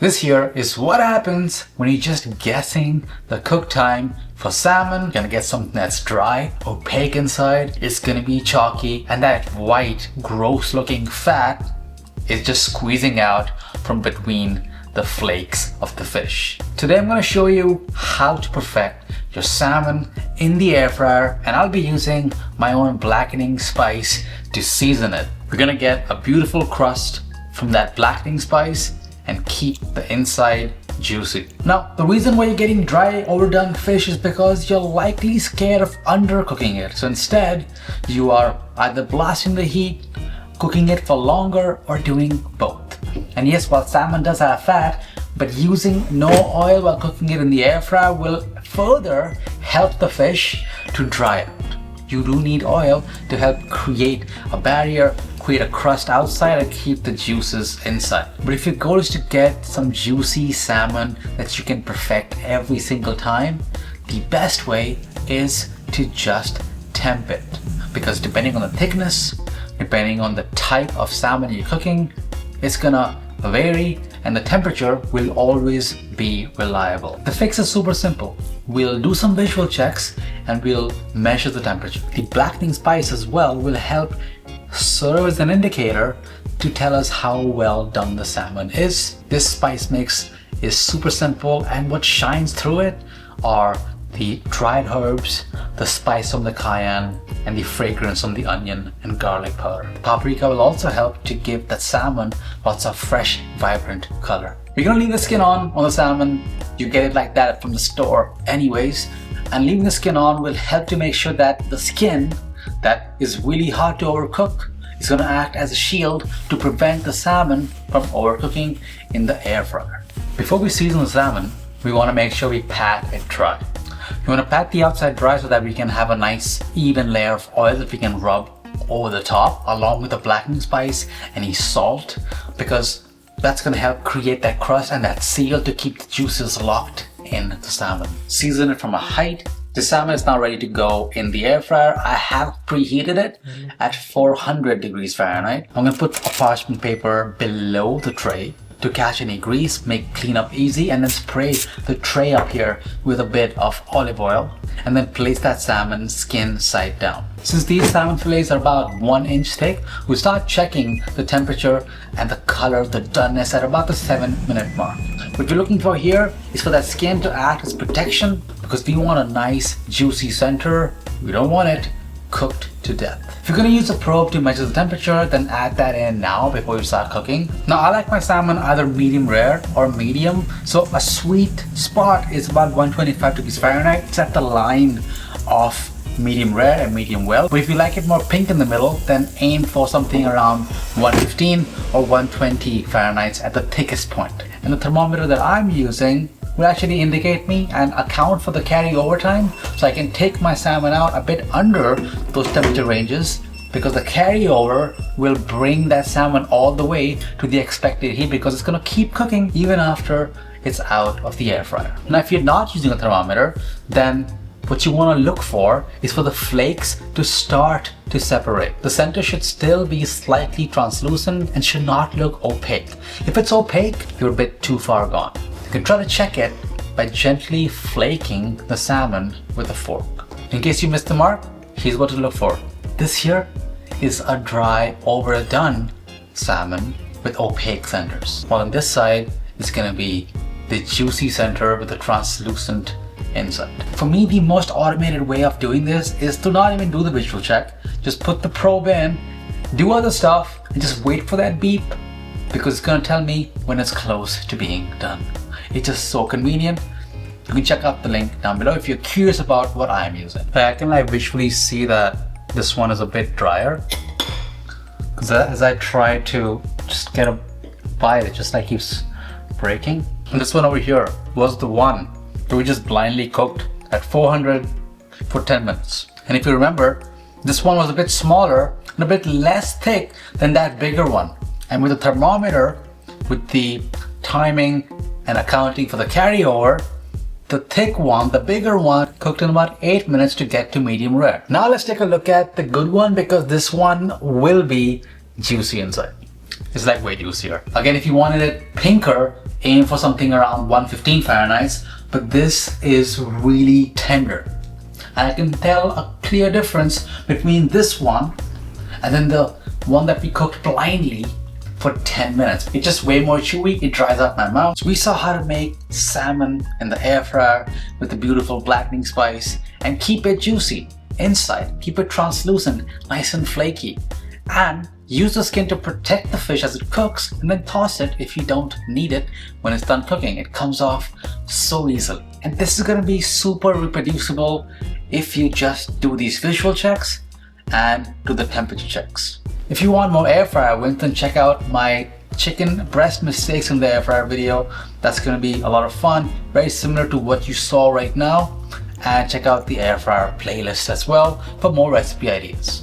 This here is what happens when you're just guessing the cook time for salmon. You're gonna get something that's dry, opaque inside, it's gonna be chalky, and that white, gross looking fat is just squeezing out from between the flakes of the fish. Today I'm gonna show you how to perfect your salmon in the air fryer, and I'll be using my own blackening spice to season it. We're gonna get a beautiful crust from that blackening spice and keep the inside juicy. Now, the reason why you're getting dry, overdone fish is because you're likely scared of undercooking it. So instead, you are either blasting the heat, cooking it for longer, or doing both. And yes, while salmon does have fat, but using no oil while cooking it in the air fryer will further help the fish to dry out. You do need oil to help create a barrier, create a crust outside, and keep the juices inside. But if your goal is to get some juicy salmon that you can perfect every single time, the best way is to just temp it. Because depending on the thickness, depending on the type of salmon you're cooking, it's gonna vary, and the temperature will always be reliable. The fix is super simple. We'll do some visual checks and we'll measure the temperature. The blackening spice as well will help serve as an indicator to tell us how well done the salmon is. This spice mix is super simple, and what shines through it are the dried herbs, the spice from the cayenne, and the fragrance from the onion and garlic powder. The paprika will also help to give that salmon lots of fresh, vibrant color. We're gonna leave the skin on the salmon. You get it like that from the store anyways. And leaving the skin on will help to make sure that the skin that is really hard to overcook is gonna act as a shield to prevent the salmon from overcooking in the air fryer. Before we season the salmon, we wanna make sure we pat it dry. You want to pat the outside dry so that we can have a nice even layer of oil that we can rub over the top, along with the blackening spice, any salt, because that's going to help create that crust and that seal to keep the juices locked in the salmon. Season it from a height. The salmon is now ready to go in the air fryer. I have preheated it at 400 degrees Fahrenheit. I'm going to put a parchment paper below the tray to catch any grease, make cleanup easy, and then spray the tray up here with a bit of olive oil, and then place that salmon skin side down. Since these salmon fillets are about 1 inch thick, we start checking the temperature and the color, the doneness at about the 7-minute mark. What we're looking for here is for that skin to act as protection, because we want a nice juicy center. We don't want it cooked to death. If you're going to use a probe to measure the temperature, then add that in now before you start cooking. Now, I like my salmon either medium rare or medium, so a sweet spot is about 125 degrees Fahrenheit. It's at the line of medium rare and medium well. But if you like it more pink in the middle, then aim for something around 115 or 120 Fahrenheit at the thickest point. And the thermometer that I'm using will actually indicate me and account for the carryover time, so I can take my salmon out a bit under those temperature ranges, because the carryover will bring that salmon all the way to the expected heat, because it's going to keep cooking even after it's out of the air fryer. Now, if you're not using a thermometer, then what you want to look for is for the flakes to start to separate. The center should still be slightly translucent and should not look opaque. If it's opaque, you're a bit too far gone. You can try to check it by gently flaking the salmon with a fork. In case you missed the mark, here's what to look for. This here is a dry, overdone salmon with opaque centers. While on this side, it's gonna be the juicy center with the translucent inside. For me, the most automated way of doing this is to not even do the visual check. Just put the probe in, do other stuff, and just wait for that beep, because it's gonna tell me when it's close to being done. It's just so convenient. You can check out the link down below if you're curious about what I'm using. I can visually see that this one is a bit drier, because as I try to just get a bite, it just keeps breaking. And this one over here was the one that we just blindly cooked at 400 for 10 minutes. And if you remember, this one was a bit smaller and a bit less thick than that bigger one. And with the thermometer, with the timing and accounting for the carryover, the thick one, the bigger one, cooked in about 8 minutes to get to medium rare. Now let's take a look at the good one, because this one will be juicy inside. It's like way juicier. Again, if you wanted it pinker, aim for something around 115 Fahrenheit, but this is really tender. And I can tell a clear difference between this one and then the one that we cooked blindly for 10 minutes. It's just way more chewy, it dries out my mouth. So we saw how to make salmon in the air fryer with the beautiful blackening spice and keep it juicy inside, keep it translucent, nice and flaky. And use the skin to protect the fish as it cooks, and then toss it if you don't need it when it's done cooking. It comes off so easily. And this is gonna be super reproducible if you just do these visual checks and do the temperature checks. If you want more air fryer wins, then check out my chicken breast mistakes in the air fryer video. That's gonna be a lot of fun, very similar to what you saw right now. And check out the air fryer playlist as well for more recipe ideas.